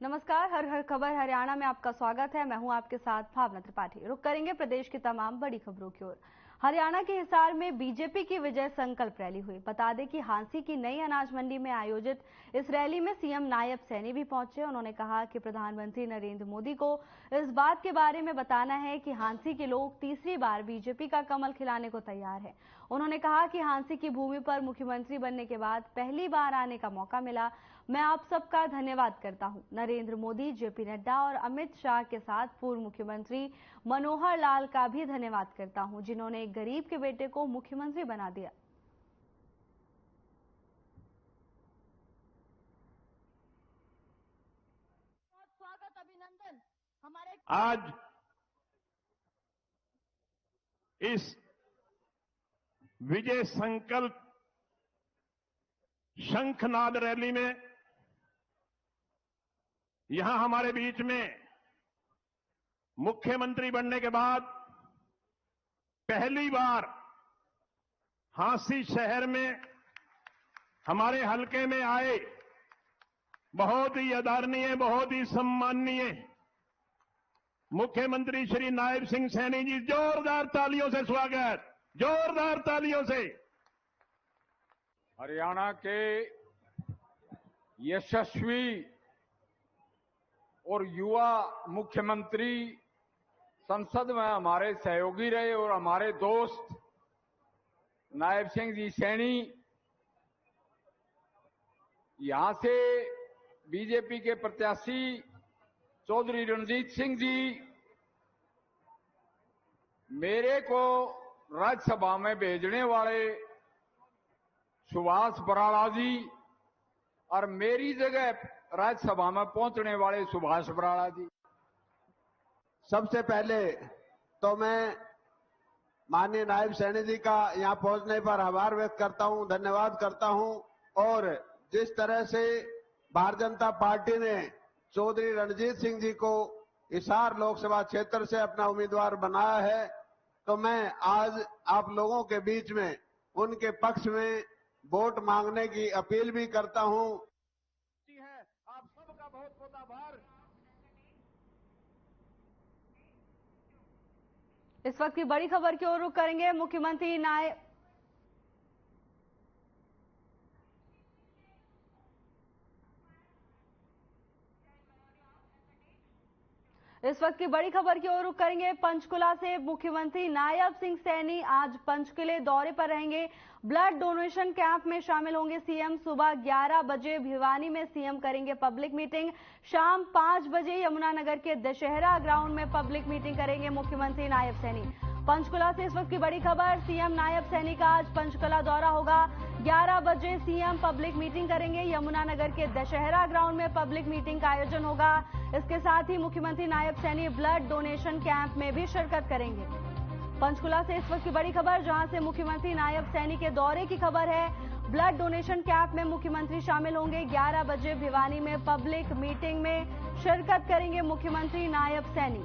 नमस्कार, हर हर खबर हरियाणा में आपका स्वागत है। मैं हूं आपके साथ भावना त्रिपाठी। रुक करेंगे प्रदेश की तमाम बड़ी खबरों की ओर। हरियाणा के हिसार में बीजेपी की विजय संकल्प रैली हुई। बता दें कि हांसी की नई अनाज मंडी में आयोजित इस रैली में सीएम नायब सैनी भी पहुंचे। उन्होंने कहा कि प्रधानमंत्री नरेंद्र मोदी को इस बात के बारे में बताना है कि हांसी के लोग तीसरी बार बीजेपी का कमल खिलाने को तैयार है। उन्होंने कहा कि हांसी की भूमि पर मुख्यमंत्री बनने के बाद पहली बार आने का मौका मिला। मैं आप सबका धन्यवाद करता हूं। नरेंद्र मोदी, जेपी नड्डा और अमित शाह के साथ पूर्व मुख्यमंत्री मनोहर लाल का भी धन्यवाद करता हूं, जिन्होंने एक गरीब के बेटे को मुख्यमंत्री बना दिया। स्वागत, अभिनंदन। हमारे आज इस विजय संकल्प शंखनाद रैली में यहां हमारे बीच में मुख्यमंत्री बनने के बाद पहली बार हांसी शहर में हमारे हलके में आए बहुत ही आदरणीय, बहुत ही सम्माननीय मुख्यमंत्री श्री नायब सिंह सैनी जी, जोरदार तालियों से स्वागत, जोरदार तालियों से। हरियाणा के यशस्वी और युवा मुख्यमंत्री संसद में हमारे सहयोगी रहे और हमारे दोस्त नायब सिंह जी सैनी यहां से बीजेपी के प्रत्याशी चौधरी रणजीत सिंह जी मेरे को राज्यसभा में भेजने वाले सुभाष बराला जी और मेरी जगह राज्यसभा में पहुंचने वाले सुभाष बराला जी। सबसे पहले तो मैं माननीय नायब सैनी जी का यहां पहुंचने पर आभार व्यक्त करता हूं, धन्यवाद करता हूं। और जिस तरह से भारतीय जनता पार्टी ने चौधरी रणजीत सिंह जी को हिसार लोकसभा क्षेत्र से अपना उम्मीदवार बनाया है, तो मैं आज आप लोगों के बीच में उनके पक्ष में वोट मांगने की अपील भी करता हूं। आप सबका बहुत बहुत आभार। इस वक्त की बड़ी खबर की ओर रुख करेंगे। मुख्यमंत्री नायब इस वक्त की बड़ी खबर की ओर रुख करेंगे। पंचकुला से मुख्यमंत्री नायब सिंह सैनी आज पंचकुले दौरे पर रहेंगे। ब्लड डोनेशन कैंप में शामिल होंगे सीएम। सुबह 11 बजे भिवानी में सीएम करेंगे पब्लिक मीटिंग। शाम 5 बजे यमुनानगर के दशहरा ग्राउंड में पब्लिक मीटिंग करेंगे मुख्यमंत्री नायब सैनी। पंचकुला से इस वक्त की बड़ी खबर, सीएम नायब सैनी का आज पंचकुला दौरा होगा। 11 बजे सीएम पब्लिक मीटिंग करेंगे। यमुनानगर के दशहरा ग्राउंड में पब्लिक मीटिंग का आयोजन होगा। इसके साथ ही मुख्यमंत्री Nayab Saini blood donation camp में भी शिरकत करेंगे। पंचकुला से इस वक्त की बड़ी खबर, जहां से मुख्यमंत्री नायब सैनी के दौरे की खबर है। ब्लड डोनेशन कैंप में मुख्यमंत्री शामिल होंगे। 11 बजे भिवानी में पब्लिक मीटिंग में शिरकत करेंगे मुख्यमंत्री नायब सैनी।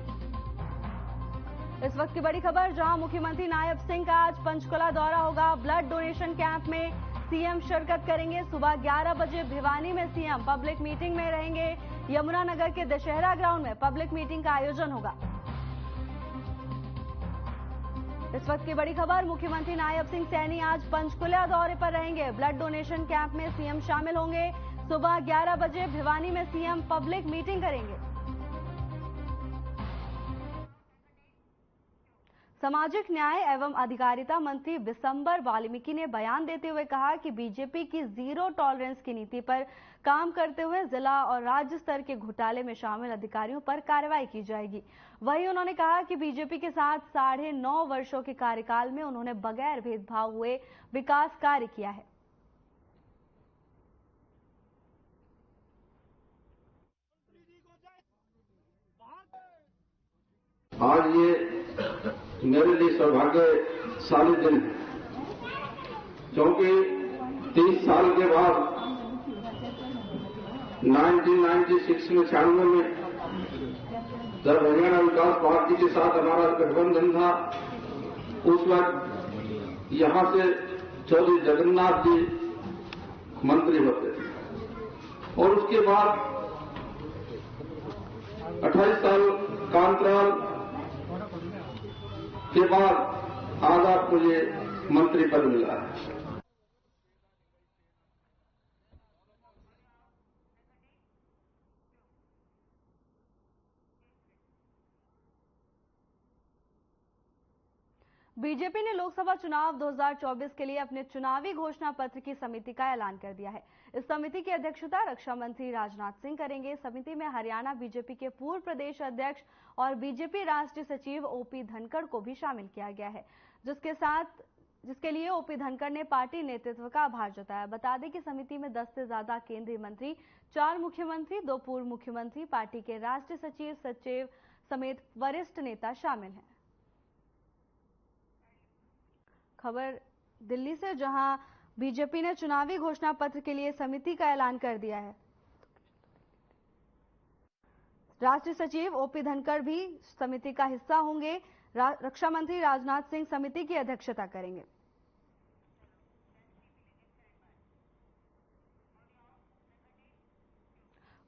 इस वक्त की बड़ी खबर, जहां मुख्यमंत्री नायब सिंह का आज पंचकुला दौरा होगा। ब्लड डोनेशन कैंप में सीएम शिरकत करेंगे। सुबह 11 बजे भिवानी में सीएम पब्लिक मीटिंग में रहेंगे। यमुनानगर के दशहरा ग्राउंड में पब्लिक मीटिंग का आयोजन होगा। इस वक्त की बड़ी खबर, मुख्यमंत्री नायब सिंह सैनी आज पंचकुला दौरे पर रहेंगे। ब्लड डोनेशन कैंप में सीएम शामिल होंगे। सुबह 11 बजे भिवानी में सीएम पब्लिक मीटिंग करेंगे। सामाजिक न्याय एवं अधिकारिता मंत्री बिशंबर वाल्मीकि ने बयान देते हुए कहा कि बीजेपी की जीरो टॉलरेंस की नीति पर काम करते हुए जिला और राज्य स्तर के घोटाले में शामिल अधिकारियों पर कार्रवाई की जाएगी। वहीं उन्होंने कहा कि बीजेपी के साथ 9.5 वर्षों के कार्यकाल में उन्होंने बगैर भेदभाव हुए विकास कार्य किया है। आज ये मेरे लिए सौभाग्यशाली दिन है, क्योंकि 30 साल के बाद 1996 में 96 में जब हरियाणा विकास पार्टी के साथ हमारा गठबंधन था, उस वक्त यहां से चौधरी जगन्नाथ जी मंत्री होते थे और उसके बाद 28 साल का अंतराल के बाद आज आप मुझे मंत्री पद मिला है। बीजेपी ने लोकसभा चुनाव 2024 के लिए अपने चुनावी घोषणा पत्र की समिति का ऐलान कर दिया है। इस समिति की अध्यक्षता रक्षा मंत्री राजनाथ सिंह करेंगे। समिति में हरियाणा बीजेपी के पूर्व प्रदेश अध्यक्ष और बीजेपी राष्ट्रीय सचिव ओपी धनखड़ को भी शामिल किया गया है, जिसके लिए ओपी धनखड़ ने पार्टी नेतृत्व का आभार जताया। बता दें कि समिति में 10 से ज्यादा केंद्रीय मंत्री, 4 मुख्यमंत्री, 2 पूर्व मुख्यमंत्री, पार्टी के राष्ट्रीय सचिव समेत वरिष्ठ नेता शामिल हैं। खबर दिल्ली से, जहां बीजेपी ने चुनावी घोषणा पत्र के लिए समिति का ऐलान कर दिया है। राष्ट्रीय सचिव ओपी धनखड़ भी समिति का हिस्सा होंगे। रक्षा मंत्री राजनाथ सिंह समिति की अध्यक्षता करेंगे।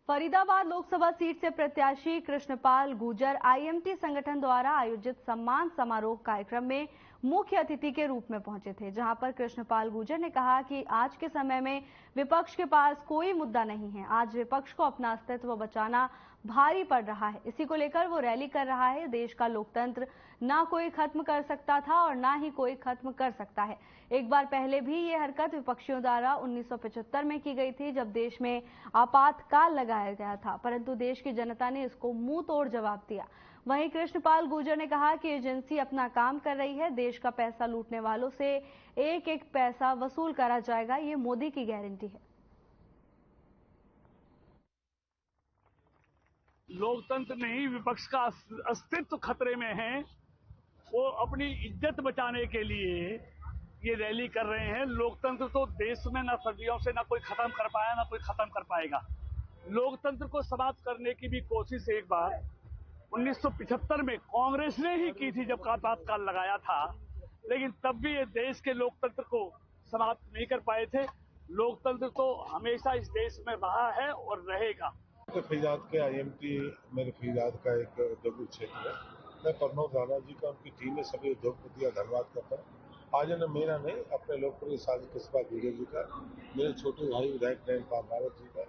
फरीदाबाद लोकसभा सीट से प्रत्याशी कृष्णपाल गुर्जर आईएमटी संगठन द्वारा आयोजित सम्मान समारोह कार्यक्रम में मुख्य अतिथि के रूप में पहुंचे थे, जहां पर कृष्णपाल गुर्जर ने कहा कि आज के समय में विपक्ष के पास कोई मुद्दा नहीं है। आज विपक्ष को अपना अस्तित्व बचाना भारी पड़ रहा है। इसी को लेकर वो रैली कर रहा है। देश का लोकतंत्र ना कोई खत्म कर सकता था और ना ही कोई खत्म कर सकता है। एक बार पहले भी ये हरकत विपक्षियों द्वारा 1975 में की गई थी, जब देश में आपातकाल लगाया गया था, परंतु देश की जनता ने इसको मुंह तोड़ जवाब दिया। वहीं कृष्णपाल गुर्जर ने कहा कि एजेंसी अपना काम कर रही है। देश का पैसा लूटने वालों से एक एक पैसा वसूल करा जाएगा, ये मोदी की गारंटी है। लोकतंत्र नहीं, विपक्ष का अस्तित्व खतरे में है। वो अपनी इज्जत बचाने के लिए ये रैली कर रहे हैं। लोकतंत्र तो देश में ना सदियों से ना कोई खत्म कर पाया, ना कोई खत्म कर पाएगा। लोकतंत्र को समाप्त करने की भी कोशिश एक बार 1975 में कांग्रेस ने ही की थी, जब आपातकाल लगाया था, लेकिन तब भी ये देश के लोकतंत्र को समाप्त नहीं कर पाए थे। लोकतंत्र तो हमेशा इस देश में रहा है और रहेगा। फरीदाबाद के आईएमटी मेरे फरीदाबाद का एक उद्योग क्षेत्र है। मैं प्रमोद राणा जी का, उनकी टीम में सभी उद्योगपति का धन्यवाद करता हूँ। आज न मेरा नहीं, अपने लोकप्रिय साथी कृष्णपाल गुर्जर जी का, मेरे छोटे भाई विधायक नयनपाल भारत जी का,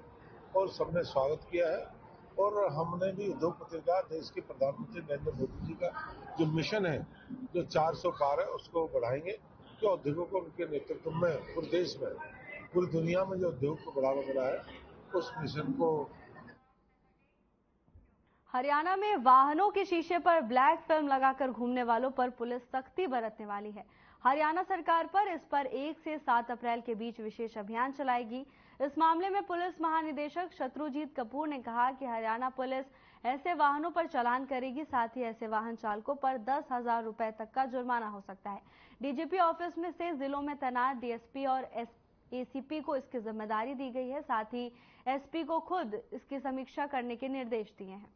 और सबने स्वागत किया है। और हमने भी उद्योगपति का, देश के प्रधानमंत्री नरेंद्र मोदी जी का जो मिशन है, जो 400 पार है, उसको बढ़ाएंगे। जो उद्योगों को उनके नेतृत्व में पूरे देश में, पूरी दुनिया में जो उद्योग को बढ़ावा मिला है, उस मिशन को। हरियाणा में वाहनों के शीशे पर ब्लैक फिल्म लगाकर घूमने वालों पर पुलिस सख्ती बरतने वाली है। हरियाणा सरकार इस पर 1 से 7 अप्रैल के बीच विशेष अभियान चलाएगी। इस मामले में पुलिस महानिदेशक शत्रुजीत कपूर ने कहा कि हरियाणा पुलिस ऐसे वाहनों पर चालान करेगी, साथ ही ऐसे वाहन चालकों पर 10,000 रुपए तक का जुर्माना हो सकता है। डीजीपी ऑफिस में से जिलों में तैनात डीएसपी और एसीपी को इसकी जिम्मेदारी दी गई है। साथ ही एसपी को खुद इसकी समीक्षा करने के निर्देश दिए हैं।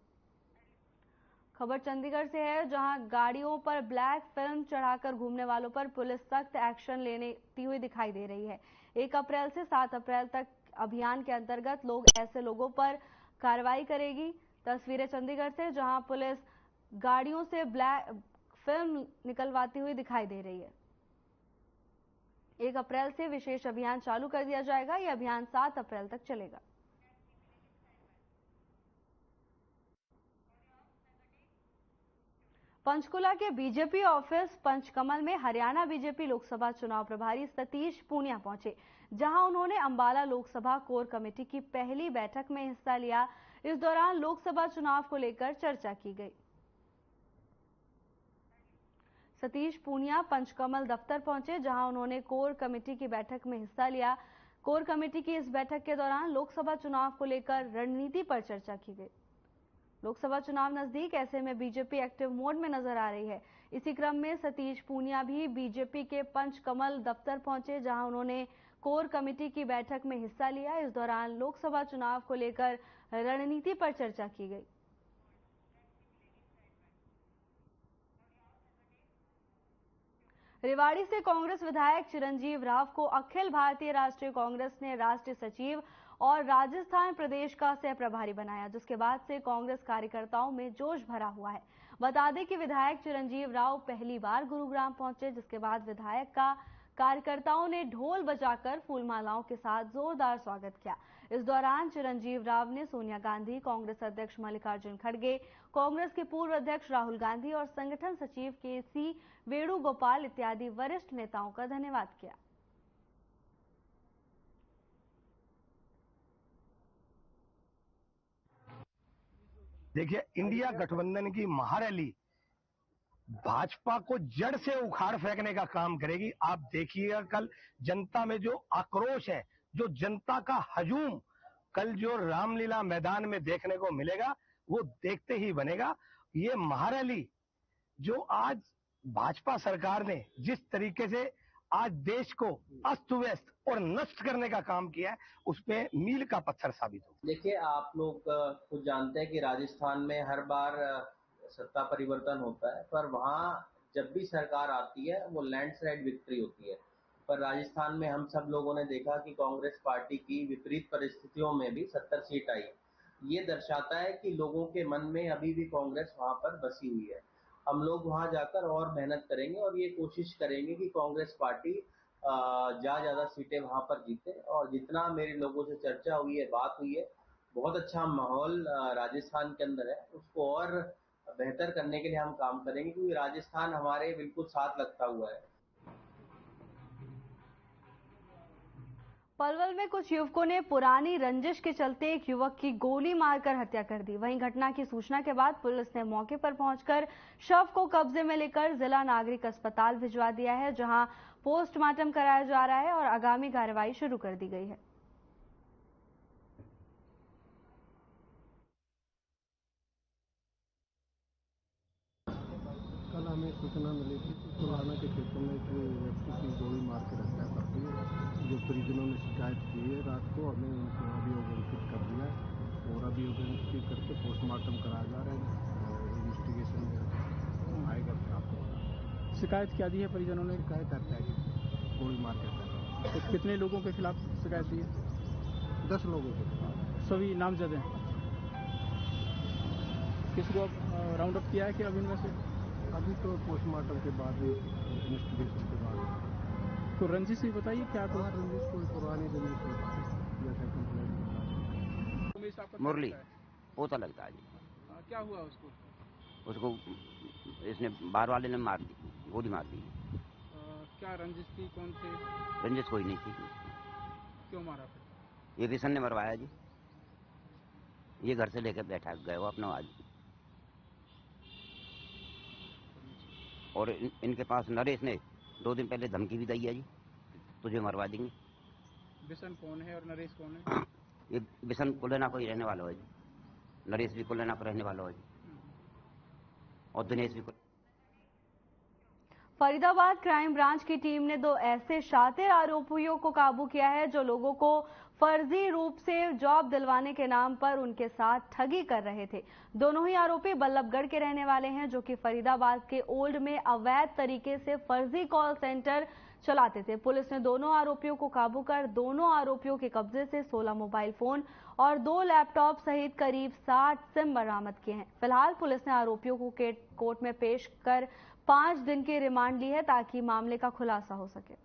खबर चंडीगढ़ से है, जहां गाड़ियों पर ब्लैक फिल्म चढ़ाकर घूमने वालों पर पुलिस सख्त एक्शन लेती हुई दिखाई दे रही है। 1 अप्रैल से 7 अप्रैल तक अभियान के अंतर्गत ऐसे लोगों पर कार्रवाई करेगी। तस्वीरें चंडीगढ़ से, जहां पुलिस गाड़ियों से ब्लैक फिल्म निकलवाती हुई दिखाई दे रही है। 1 अप्रैल से विशेष अभियान चालू कर दिया जाएगा। यह अभियान 7 अप्रैल तक चलेगा। पंचकुला के बीजेपी ऑफिस पंचकमल में हरियाणा बीजेपी लोकसभा चुनाव प्रभारी सतीश पूनिया पहुंचे, जहां उन्होंने अंबाला लोकसभा कोर कमेटी की पहली बैठक में हिस्सा लिया। इस दौरान लोकसभा चुनाव को लेकर चर्चा की गई। सतीश पूनिया पंचकमल दफ्तर पहुंचे, जहां उन्होंने कोर कमेटी की बैठक में हिस्सा लिया। कोर कमेटी की इस बैठक के दौरान लोकसभा चुनाव को लेकर रणनीति पर चर्चा की गई। लोकसभा चुनाव नजदीक, ऐसे में बीजेपी एक्टिव मोड में नजर आ रही है। इसी क्रम में सतीश पूनिया भी बीजेपी के पंचकमल दफ्तर पहुंचे, जहां उन्होंने कोर कमेटी की बैठक में हिस्सा लिया। इस दौरान लोकसभा चुनाव को लेकर रणनीति पर चर्चा की गई। रेवाड़ी से कांग्रेस विधायक चिरंजीव राव को अखिल भारतीय राष्ट्रीय कांग्रेस ने राष्ट्रीय सचिव और राजस्थान प्रदेश का सह प्रभारी बनाया, जिसके बाद से कांग्रेस कार्यकर्ताओं में जोश भरा हुआ है। बता दें कि विधायक चिरंजीव राव पहली बार गुरुग्राम पहुंचे, जिसके बाद विधायक का कार्यकर्ताओं ने ढोल बजाकर फूलमालाओं के साथ जोरदार स्वागत किया। इस दौरान चिरंजीव राव ने सोनिया गांधी, कांग्रेस अध्यक्ष मल्लिकार्जुन खड़गे, कांग्रेस के पूर्व अध्यक्ष राहुल गांधी और संगठन सचिव के.सी. वेणुगोपाल इत्यादि वरिष्ठ नेताओं का धन्यवाद किया। देखिए, इंडिया गठबंधन की महारैली भाजपा को जड़ से उखाड़ फेंकने का काम करेगी। आप देखिएगा कल जनता में जो आक्रोश है, जो जनता का हजूम कल जो रामलीला मैदान में देखने को मिलेगा, वो देखते ही बनेगा। ये महारैली जो आज भाजपा सरकार ने जिस तरीके से आज देश को अस्त व्यस्त और नष्ट करने का काम किया है, उसमें मील का पत्थर साबित हो। देखिए, आप लोग खुद जानते हैं कि राजस्थान में हर बार सत्ता परिवर्तन होता है, पर वहाँ जब भी सरकार आती है वो लैंडस्लाइड विक्ट्री होती है। पर राजस्थान में हम सब लोगों ने देखा कि कांग्रेस पार्टी की विपरीत परिस्थितियों में भी 70 सीट आई। ये दर्शाता है कि लोगों के मन में अभी भी कांग्रेस वहाँ पर बसी हुई है। हम लोग वहाँ जाकर और मेहनत करेंगे और ये कोशिश करेंगे कि कांग्रेस पार्टी ज्यादा सीटें वहाँ पर जीते। और जितना मेरे लोगों से चर्चा हुई है, बात हुई है, बहुत अच्छा माहौल राजस्थान के अंदर है। उसको और बेहतर करने के लिए हम काम करेंगे, क्योंकि राजस्थान हमारे बिल्कुल साथ लगता हुआ है। पलवल में कुछ युवकों ने पुरानी रंजिश के चलते एक युवक की गोली मारकर हत्या कर दी। वहीं घटना की सूचना के बाद पुलिस ने मौके पर पहुंचकर शव को कब्जे में लेकर जिला नागरिक अस्पताल भिजवा दिया है, जहां पोस्टमार्टम कराया जा रहा है और आगामी कार्रवाई शुरू कर दी गई है। कल हमें सूचना मिली थी कि कुलाना के क्षेत्र में एक व्यक्ति की गोली मार के हत्या कर दी है। जो परिजनों ने शिकायत की है, रात को हमें उनको अभियोग अंकित कर दिया और अभियोग अंकित करके पोस्टमार्टम कराया जा रहा है। इन्वेस्टिगेशन में आएगा फिर आपको पता। शिकायत क्या दी है परिजनों ने? शिकायत हत्या की, गोली मार के हत्या। तो कितने लोगों के खिलाफ शिकायत दी है? 10 लोगों के खिलाफ। सभी नामजद हैं। किसी को राउंड अप किया है कि अभी इनमें से? अभी तो पोस्टमार्टम के बाद, इन्वेस्टिगेशन के बाद। तो रंजिश भी बताइए क्या? तो रंजिश कोई पुरानी रंजिश जैसे कंप्लेंट। मुरली पोता लगता है जी। क्या हुआ उसको? उसको इसने बाहर वाले ने मार दी, गोली मार दी। क्या रंजिश थी? कौन थे? रंजिश कोई नहीं थी। क्यों मारा फिर? ये किशन ने मरवाया जी। ये घर से लेकर बैठा गए वो अपना आज। और इनके पास नरेश ने 2 दिन पहले धमकी भी दी है जी, तुझे मरवा देंगे। बिशन कौन है और नरेश कौन है? ये बिशन कुलेना को ही रहने वाला है जी, नरेश भी कुलेना को रहने वाला है जी, और दिनेश भी। फरीदाबाद क्राइम ब्रांच की टीम ने 2 ऐसे शातिर आरोपियों को काबू किया है जो लोगों को फर्जी रूप से जॉब दिलवाने के नाम पर उनके साथ ठगी कर रहे थे। दोनों ही आरोपी बल्लभगढ़ के रहने वाले हैं, जो कि फरीदाबाद के ओल्ड में अवैध तरीके से फर्जी कॉल सेंटर चलाते थे। पुलिस ने दोनों आरोपियों को काबू कर दोनों आरोपियों के कब्जे से 16 मोबाइल फोन और 2 लैपटॉप सहित करीब 60 सिम बरामद किए हैं। फिलहाल पुलिस ने आरोपियों को कोर्ट में पेश कर 5 दिन की रिमांड ली है, ताकि मामले का खुलासा हो सके।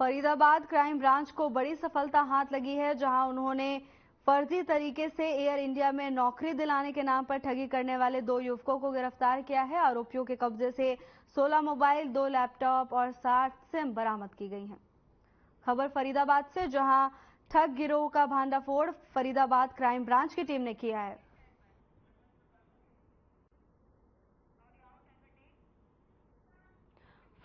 फरीदाबाद क्राइम ब्रांच को बड़ी सफलता हाथ लगी है, जहां उन्होंने फर्जी तरीके से एयर इंडिया में नौकरी दिलाने के नाम पर ठगी करने वाले 2 युवकों को गिरफ्तार किया है। आरोपियों के कब्जे से 16 मोबाइल, 2 लैपटॉप और 60 सिम बरामद की गई हैं। खबर फरीदाबाद से, जहां ठग गिरोह का भांडाफोड़ फरीदाबाद क्राइम ब्रांच की टीम ने किया है।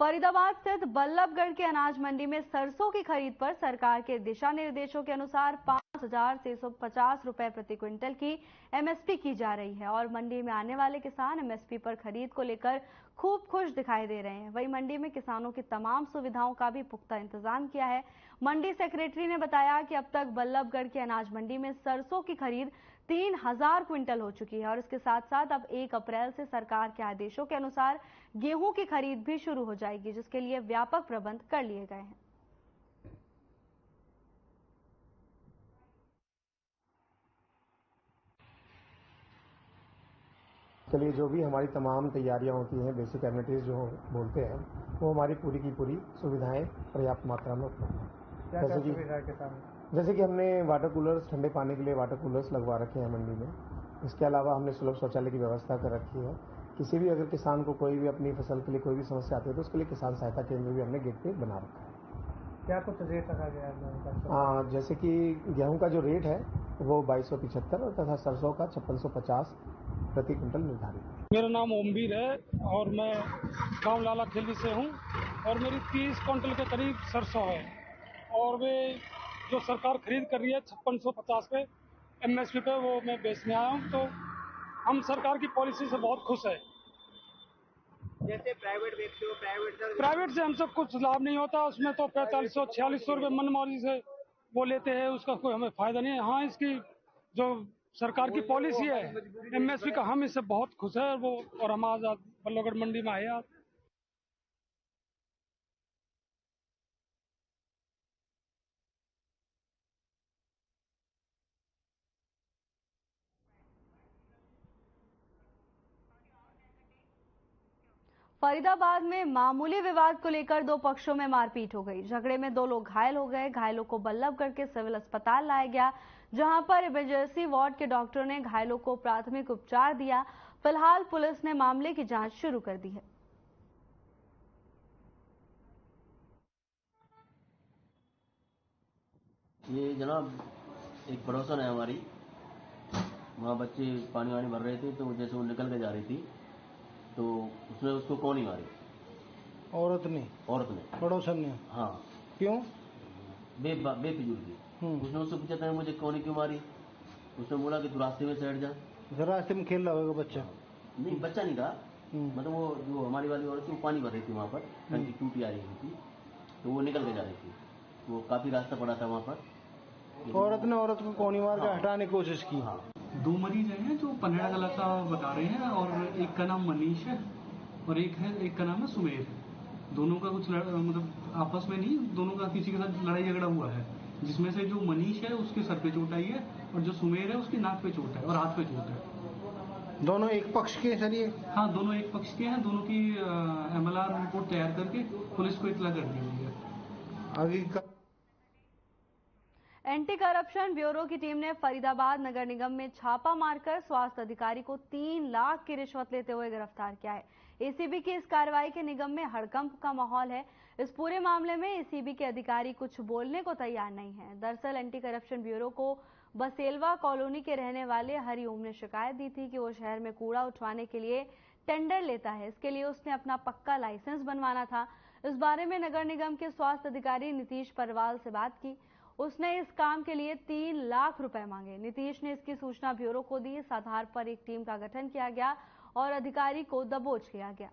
फरीदाबाद स्थित बल्लभगढ़ के अनाज मंडी में सरसों की खरीद पर सरकार के दिशा निर्देशों के अनुसार 5,650 रुपए प्रति क्विंटल की एमएसपी की जा रही है और मंडी में आने वाले किसान एमएसपी पर खरीद को लेकर खूब खुश दिखाई दे रहे हैं। वहीं मंडी में किसानों की तमाम सुविधाओं का भी पुख्ता इंतजाम किया है। मंडी सेक्रेटरी ने बताया कि अब तक बल्लभगढ़ के अनाज मंडी में सरसों की खरीद 3,000 क्विंटल हो चुकी है और इसके साथ साथ अब 1 अप्रैल से सरकार के आदेशों के अनुसार गेहूं की खरीद भी शुरू हो जाएगी, जिसके लिए व्यापक प्रबंध कर लिए गए हैं। चलिए, जो भी हमारी तमाम तैयारियां होती हैं, बेसिक एमिनिटीज जो बोलते हैं, वो हमारी पूरी की पूरी सुविधाएं पर्याप्त मात्रा में उपलब्ध हैं। जैसे कि हमने वाटर कूलर्स, ठंडे पानी के लिए वाटर कूलर्स लगवा रखे हैं मंडी में। इसके अलावा हमने सुलभ शौचालय की व्यवस्था कर रखी है। किसी भी अगर किसान को कोई भी अपनी फसल के लिए कोई भी समस्या आती है तो उसके लिए किसान सहायता केंद्र भी हमने गेट पे बना रखा है। क्या कुछ रेट रखा गया है? जैसे कि गेहूं का जो रेट है वो 2275 और तथा सरसों का 5650 प्रति क्विंटल निर्धारित है। मेरा नाम ओमवीर है और मैं गांव लाला खेली से हूं और मेरी 30 क्विंटल के करीब सरसों है और वे जो सरकार खरीद कर रही है 5650 पे एमएसपी पे, वो मैं बेचने आया हूँ। तो हम सरकार की पॉलिसी से बहुत खुश है। जैसे प्राइवेट बेचते हो, प्राइवेट से हमसे कुछ लाभ नहीं होता, उसमें तो 4500-4600 रुपये मनमानी से वो लेते हैं, उसका कोई हमें फायदा नहीं है। हाँ, इसकी जो सरकार की पॉलिसी है एमएसपी का, हम इससे बहुत खुश है। वो और हम आज बल्लभगढ़ मंडी में आए आज। फरीदाबाद में मामूली विवाद को लेकर 2 पक्षों में मारपीट हो गई। झगड़े में 2 लोग घायल हो गए। घायलों को बल्लभगढ़ के सिविल अस्पताल लाया गया, जहां पर इमरजेंसी वार्ड के डॉक्टरों ने घायलों को प्राथमिक उपचार दिया। फिलहाल पुलिस ने मामले की जांच शुरू कर दी है। ये जनाब एक पड़ोसन है हमारी, वहाँ बच्चे पानी वानी भर रहे थे, तो जैसे वो निकल के जा रही थी तो उसने उसको कौन ही मारी? औरत ने पड़ोसन ने। हाँ। क्यों? बेफिजूल की। उसने उससे पूछा था मुझे कौन ही क्यों मारी? उसने बोला कि तू रास्ते में साइड जा। रास्ते में खेल रहा होगा बच्चा? नहीं, बच्चा नहीं था, मतलब वो जो हमारी वाली औरत थी वो पानी भर रही थी वहाँ पर, टंकी टूटी आ रही थी तो वो निकल के जा रही थी। वो काफी रास्ता पड़ा था वहाँ पर। औरत ने औरत को कौन ही मार के हटाने की कोशिश की। हाँ। 2 मरीज हैं जो पन्नेड़ा कला का बता रहे हैं और एक का नाम मनीष है और एक का नाम है सुमेर। दोनों का कुछ मतलब आपस में नहीं, दोनों का किसी के साथ लड़ाई झगड़ा हुआ है, जिसमें से जो मनीष है उसके सर पे चोट आई है और जो सुमेर है उसकी नाक पे चोट है और हाथ पे चोट है। दोनों एक पक्ष के सर ये? हाँ, दोनों एक पक्ष के हैं। दोनों की MLR रिपोर्ट तैयार करके पुलिस को इत्तला कर दी हुई है। आगे एंटी करप्शन ब्यूरो की टीम ने फरीदाबाद नगर निगम में छापा मारकर स्वास्थ्य अधिकारी को 3 लाख की रिश्वत लेते हुए गिरफ्तार किया है। एसीबी की इस कार्रवाई के निगम में हड़कंप का माहौल है। इस पूरे मामले में एसीबी के अधिकारी कुछ बोलने को तैयार नहीं है। दरअसल एंटी करप्शन ब्यूरो को बसेलवा कॉलोनी के रहने वाले हरिओम ने शिकायत दी थी कि वो शहर में कूड़ा उठवाने के लिए टेंडर लेता है। इसके लिए उसने अपना पक्का लाइसेंस बनवाना था। इस बारे में नगर निगम के स्वास्थ्य अधिकारी नीतीश परवाल से बात की। उसने इस काम के लिए 3 लाख रुपए मांगे। नीतीश ने इसकी सूचना ब्यूरो को दी। इस आधार पर एक टीम का गठन किया गया और अधिकारी को दबोच लिया गया।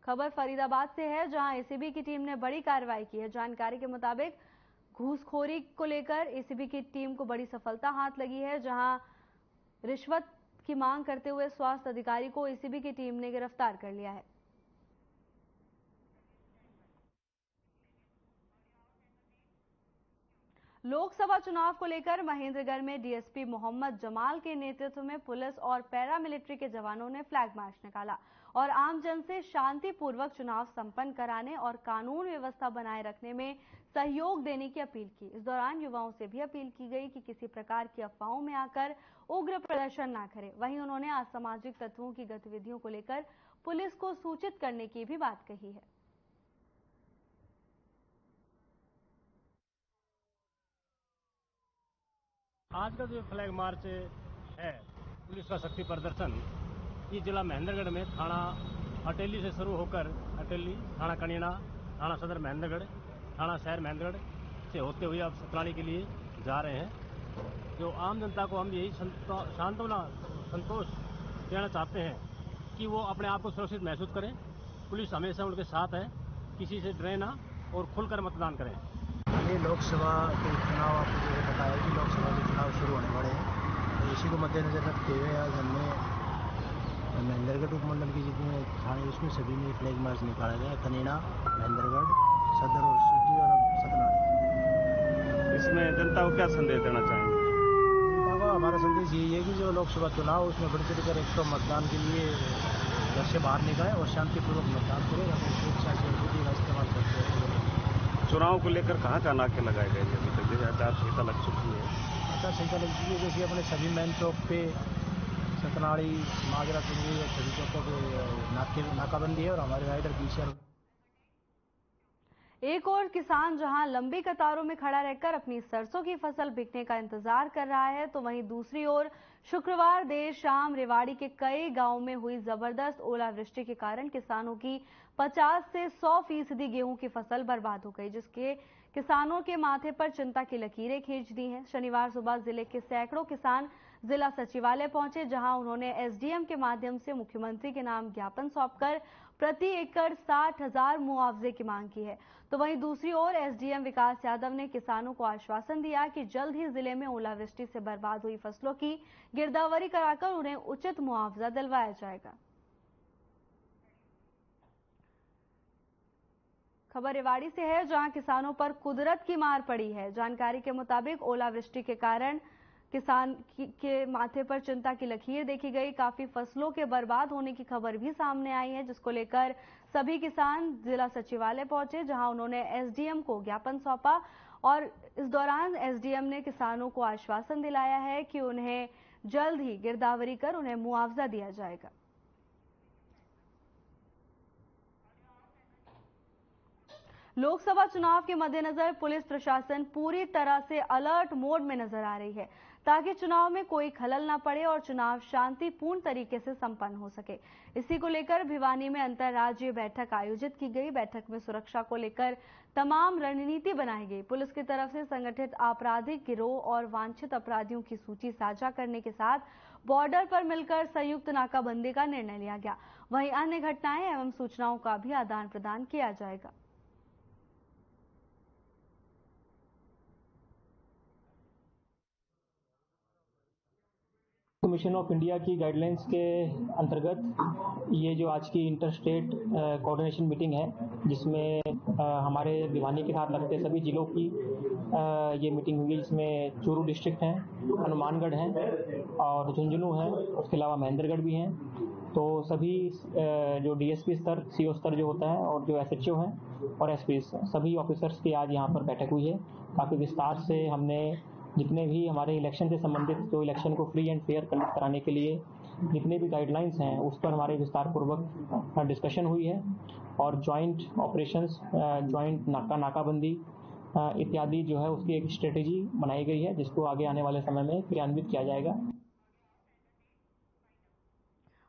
खबर फरीदाबाद से है, जहां एसीबी की टीम ने बड़ी कार्रवाई की है। जानकारी के मुताबिक घूसखोरी को लेकर एसीबी की टीम को बड़ी सफलता हाथ लगी है, जहां रिश्वत की मांग करते हुए स्वास्थ्य अधिकारी को एसीबी की टीम ने गिरफ्तार कर लिया है। लोकसभा चुनाव को लेकर महेंद्रगढ़ में डीएसपी मोहम्मद जमाल के नेतृत्व में पुलिस और पैरामिलिट्री के जवानों ने फ्लैग मार्च निकाला और आमजन से शांतिपूर्वक चुनाव संपन्न कराने और कानून व्यवस्था बनाए रखने में सहयोग देने की अपील की। इस दौरान युवाओं से भी अपील की गई कि किसी प्रकार की अफवाहों में आकर उग्र प्रदर्शन न करें। वहीं उन्होंने असामाजिक तत्वों की गतिविधियों को लेकर पुलिस को सूचित करने की भी बात कही है। आज का जो फ्लैग मार्च है, पुलिस का शक्ति प्रदर्शन, ये जिला महेंद्रगढ़ में थाना हटेली से शुरू होकर हटेली, थाना कनीना, थाना सदर महेंद्रगढ़, थाना शहर महेंद्रगढ़ से होते हुए अब सतनाड़ी के लिए जा रहे हैं। जो आम जनता को हम यही सांत्वना संतोष देना चाहते हैं कि वो अपने आप को सुरक्षित महसूस करें। पुलिस हमेशा उनके साथ है, किसी से डरे ना और खुलकर मतदान करें। ये लोकसभा के चुनाव आपको जैसे पता है कि लोकसभा के चुनाव शुरू होने वाले हैं, तो इसी को मद्देनजर रखते हुए आज हमने महेंद्रगढ़ उपमंडल के जितने थाने उसमें सभी में फ्लैग मार्च निकाला गया। कनीना, महेंद्रगढ़, सदर और सिटी और सतनाड़ी। इसमें जनता को क्या संदेश देना चाहेंगे? जनता को हमारा संदेश यही है कि जो लोकसभा चुनाव उसमें बढ़ चढ़ कर एक तो मतदान के लिए घर से बाहर निकले और शांतिपूर्वक मतदान करें, अपनी स्वेच्छा से बुद्धि का इस्तेमाल करते हैं। चुनाव को लेकर कहाँ कहाँ नाके लगाए गए? अभी तक जैसे आचार-संहिता लग चुकी है। आचार-संहिता लग चुकी है, जैसे अपने सभी मेन चौक पे सतनाड़ी, माजरा, टुंगी और सभी चौकों पे नाकाबंदी है और हमारे राइडर पीछे। एक और किसान जहां लंबी कतारों में खड़ा रहकर अपनी सरसों की फसल बिकने का इंतजार कर रहा है, तो वहीं दूसरी ओर शुक्रवार देर शाम रेवाड़ी के कई गांवों में हुई जबरदस्त ओलावृष्टि के कारण किसानों की 50 से 100% गेहूं की फसल बर्बाद हो गई, जिसके किसानों के माथे पर चिंता की लकीरें खींच दी हैं। शनिवार सुबह जिले के सैकड़ों किसान जिला सचिवालय पहुंचे, जहां उन्होंने एसडीएम के माध्यम से मुख्यमंत्री के नाम ज्ञापन सौंपकर प्रति एकड़ 60,000 मुआवजे की मांग की है। तो वहीं दूसरी ओर एसडीएम विकास यादव ने किसानों को आश्वासन दिया कि जल्द ही जिले में ओलावृष्टि से बर्बाद हुई फसलों की गिरदावरी कराकर उन्हें उचित मुआवजा दिलवाया जाएगा। खबर रेवाड़ी से है, जहां किसानों पर कुदरत की मार पड़ी है। जानकारी के मुताबिक ओलावृष्टि के कारण किसान के माथे पर चिंता की लकीर देखी गई। काफी फसलों के बर्बाद होने की खबर भी सामने आई है, जिसको लेकर सभी किसान जिला सचिवालय पहुंचे, जहां उन्होंने एसडीएम को ज्ञापन सौंपा और इस दौरान एसडीएम ने किसानों को आश्वासन दिलाया है कि उन्हें जल्द ही गिरदावरी कर उन्हें मुआवजा दिया जाएगा। लोकसभा चुनाव के मद्देनजर पुलिस प्रशासन पूरी तरह से अलर्ट मोड में नजर आ रही है, ताकि चुनाव में कोई खलल न पड़े और चुनाव शांतिपूर्ण तरीके से संपन्न हो सके। इसी को लेकर भिवानी में अंतर्राज्यीय बैठक आयोजित की गई। बैठक में सुरक्षा को लेकर तमाम रणनीति बनाई गई। पुलिस की तरफ से संगठित आपराधिक गिरोह और वांछित अपराधियों की सूची साझा करने के साथ बॉर्डर पर मिलकर संयुक्त नाकाबंदी का निर्णय लिया गया। वहीं अन्य घटनाएं एवं सूचनाओं का भी आदान प्रदान किया जाएगा। कमीशन ऑफ इंडिया की गाइडलाइंस के अंतर्गत ये जो आज की इंटर स्टेट कोऑर्डिनेशन मीटिंग है, जिसमें हमारे भिवानी के साथ लगते सभी जिलों की ये मीटिंग हुई, जिसमें चूरू डिस्ट्रिक्ट है, हनुमानगढ़ है और झुंझुनू है, उसके अलावा महेंद्रगढ़ भी हैं। तो सभी जो डीएसपी स्तर, सीओ स्तर जो होता है और जो एसएचओ हैं और एसपी सभी ऑफिसर्स की आज यहाँ पर बैठक हुई है। काफ़ी विस्तार से हमने जितने भी हमारे इलेक्शन से संबंधित जो इलेक्शन को फ्री एंड फेयर कंडक्ट कराने के लिए जितने भी गाइडलाइंस हैं, उस पर हमारे विस्तार पूर्वक डिस्कशन हुई है और जॉइंट ऑपरेशंस, जॉइंट नाकाबंदी इत्यादि जो है उसकी एक स्ट्रेटेजी बनाई गई है, जिसको आगे आने वाले समय में क्रियान्वित किया जाएगा।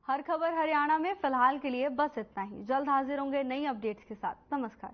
हर खबर हरियाणा में फिलहाल के लिए बस इतना ही। जल्द हाजिर होंगे नई अपडेट्स के साथ। नमस्कार।